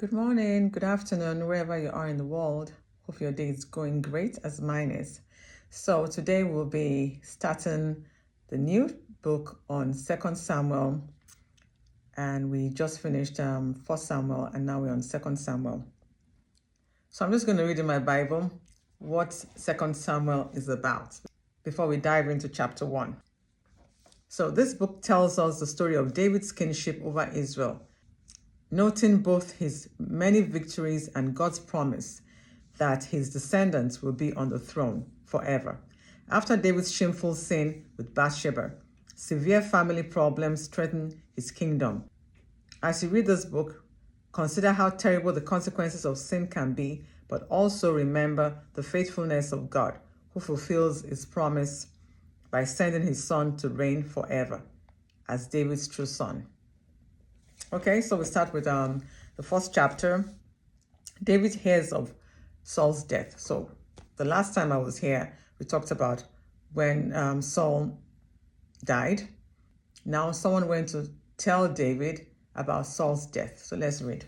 Good morning, good afternoon, wherever you are in the world. Hope your day is going great as mine is. So today we'll be starting the new book on 2 Samuel, and we just finished 1 Samuel, and now we're on 2 Samuel. So I'm just going to read in my Bible what 2 Samuel is about before we dive into chapter 1. So this book tells us the story of David's kingship over Israel, noting both his many victories and God's promise that his descendants will be on the throne forever. After David's shameful sin with Bathsheba, severe family problems threaten his kingdom. As you read this book, consider how terrible the consequences of sin can be, but also remember the faithfulness of God, who fulfills his promise by sending his son to reign forever as David's true son. Okay, so we start with the first chapter. David hears of Saul's death. So the last time I was here, we talked about when Saul died. Now someone went to tell David about Saul's death. So let's read.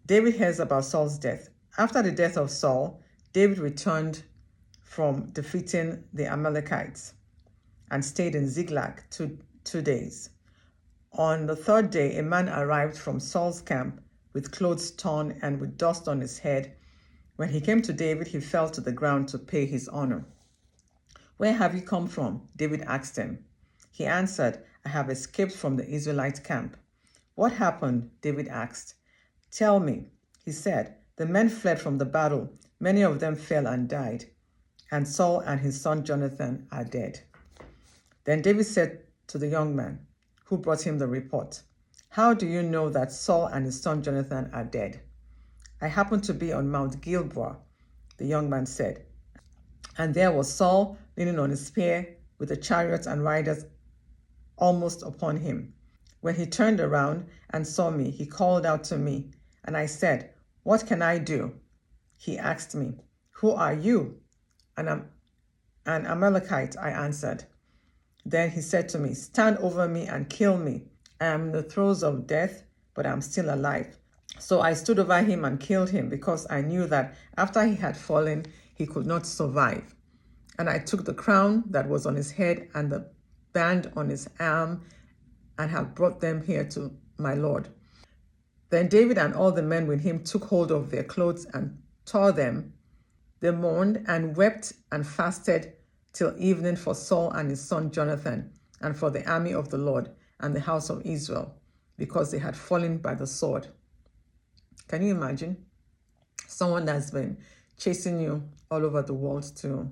David hears about Saul's death. After the death of Saul, David returned from defeating the Amalekites and stayed in Ziklag two days. On the third day, a man arrived from Saul's camp with clothes torn and with dust on his head. When he came to David, he fell to the ground to pay his honor. "Where have you come from?" David asked him. He answered, "I have escaped from the Israelite camp." "What happened?" David asked. "Tell me." He said, "The men fled from the battle. Many of them fell and died, and Saul and his son Jonathan are dead." Then David said to the young man who brought him the report, "How do you know that Saul and his son Jonathan are dead?" "I happened to be on Mount Gilboa," the young man said, "and there was Saul leaning on his spear with the chariots and riders almost upon him. When he turned around and saw me, he called out to me, and I said, 'What can I do?' He asked me, 'Who are you?' An Amalekite," I answered. Then he said to me, 'Stand over me and kill me. I am in the throes of death, but I am still alive.' So I stood over him and killed him, because I knew that after he had fallen, he could not survive. And I took the crown that was on his head and the band on his arm and have brought them here to my lord." Then David and all the men with him took hold of their clothes and tore them. They mourned and wept and fasted till evening for Saul and his son Jonathan, and for the army of the Lord and the house of Israel, because they had fallen by the sword. Can you imagine? Someone that's been chasing you all over the world to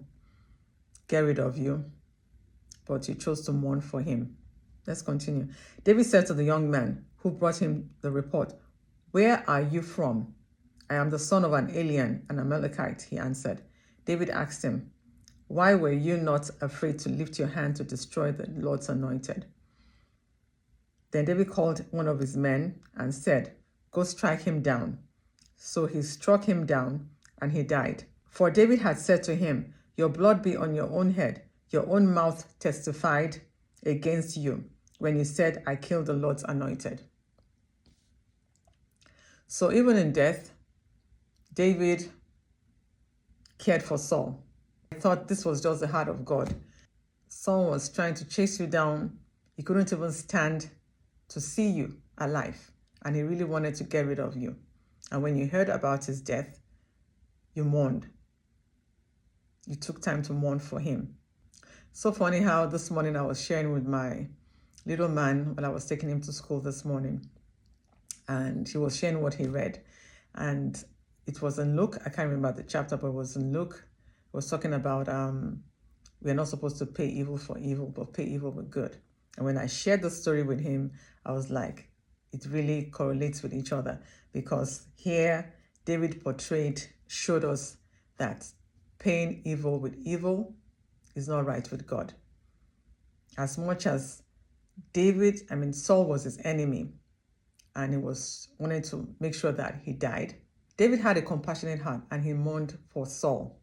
get rid of you, but you chose to mourn for him. Let's continue. David said to the young man who brought him the report, "Where are you from?" "I am the son of an alien, an Amalekite," he answered. David asked him, "Why were you not afraid to lift your hand to destroy the Lord's anointed?" Then David called one of his men and said, "Go strike him down." So he struck him down, and he died. For David had said to him, "Your blood be on your own head. Your own mouth testified against you when you said, 'I killed the Lord's anointed.'" So even in death, David cared for Saul. I thought this was just the heart of God. Saul was trying to chase you down. He couldn't even stand to see you alive, and he really wanted to get rid of you. And when you heard about his death, you mourned. You took time to mourn for him. So funny how this morning I was sharing with my little man when I was taking him to school this morning, and he was sharing what he read. And it was in Luke. I can't remember the chapter, but it was in Luke. It was talking about we're not supposed to pay evil for evil, but pay evil with good. And when I shared the story with him, I was like, it really correlates with each other, because here David showed us that paying evil with evil is not right with God. As much as Saul was his enemy, and he was wanting to make sure that he died, David had a compassionate heart, and he mourned for Saul.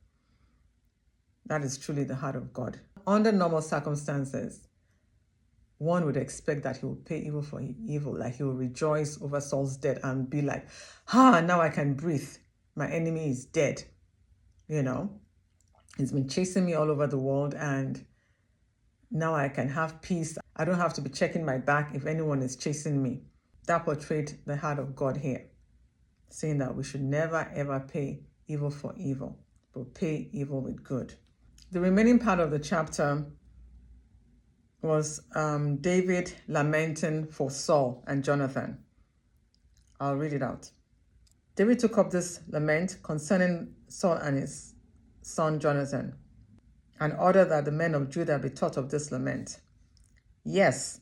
That is truly the heart of God. Under normal circumstances, one would expect that he will pay evil for evil, like he will rejoice over Saul's death and be like, now I can breathe. My enemy is dead. You know, he's been chasing me all over the world and now I can have peace. I don't have to be checking my back if anyone is chasing me. That portrayed the heart of God here, saying that we should never ever pay evil for evil, but pay evil with good. The remaining part of the chapter was David lamenting for Saul and Jonathan. I'll read it out. David took up this lament concerning Saul and his son Jonathan, and ordered that the men of Judah be taught of this lament. Yes,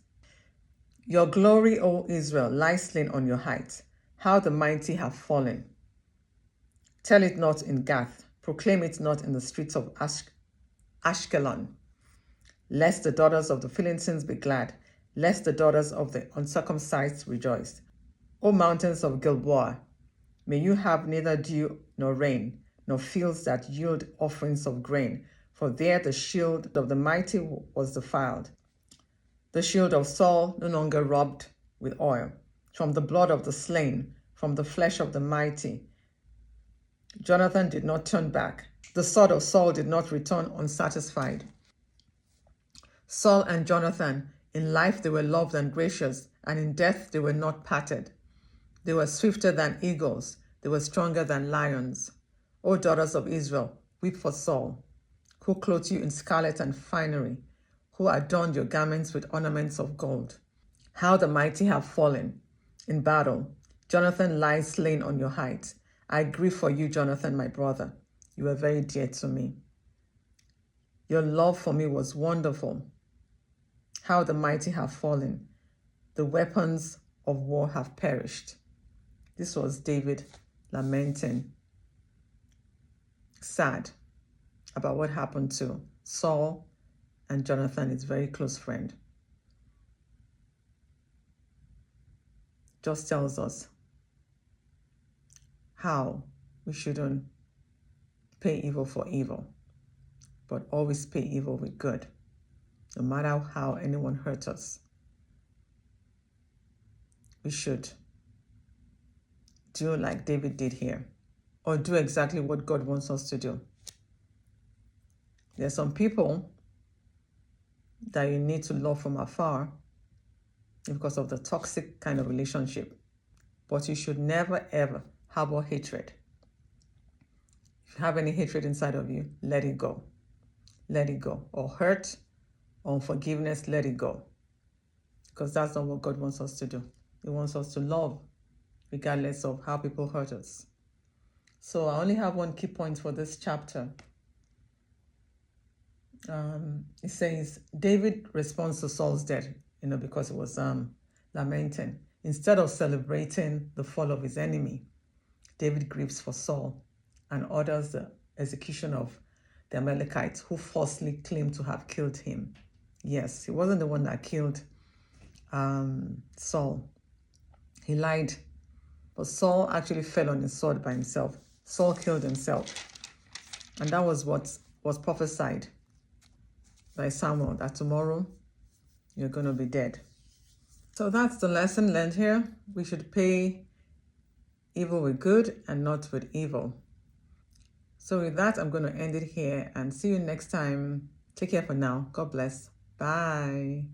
your glory, O Israel, lies slain on your heights. How the mighty have fallen. Tell it not in Gath, proclaim it not in the streets of Ashkelon. Lest the daughters of the Philistines be glad, lest the daughters of the uncircumcised rejoice. O mountains of Gilboa, may you have neither dew nor rain, nor fields that yield offerings of grain, for there the shield of the mighty was defiled. The shield of Saul no longer rubbed with oil, from the blood of the slain, from the flesh of the mighty. Jonathan did not turn back. The sword of Saul did not return unsatisfied. Saul and Jonathan, in life they were loved and gracious, and in death they were not parted. They were swifter than eagles. They were stronger than lions. O daughters of Israel, weep for Saul, who clothed you in scarlet and finery, who adorned your garments with ornaments of gold. How the mighty have fallen in battle. Jonathan lies slain on your heights. I grieve for you, Jonathan, my brother. You are very dear to me. Your love for me was wonderful. How the mighty have fallen. The weapons of war have perished. This was David lamenting, sad about what happened to Saul and Jonathan, his very close friend. Just tells us how we shouldn't pay evil for evil, but always pay evil with good, no matter how anyone hurt us. We should do like David did here, or do exactly what God wants us to do. There's some people that you need to love from afar because of the toxic kind of relationship, but you should never ever harbor hatred. If you have any hatred inside of you, let it go. Let it go. Or hurt, or unforgiveness, let it go. Because that's not what God wants us to do. He wants us to love regardless of how people hurt us. So I only have one key point for this chapter. It says, David responds to Saul's death, because he was lamenting. Instead of celebrating the fall of his enemy, David grieves for Saul and orders the execution of the Amalekites who falsely claimed to have killed him. Yes, he wasn't the one that killed Saul. He lied. But Saul actually fell on his sword by himself. Saul killed himself. And that was what was prophesied by Samuel, that tomorrow you're going to be dead. So that's the lesson learned here. We should pay evil with good and not with evil. So with that, I'm going to end it here and see you next time. Take care for now. God bless. Bye.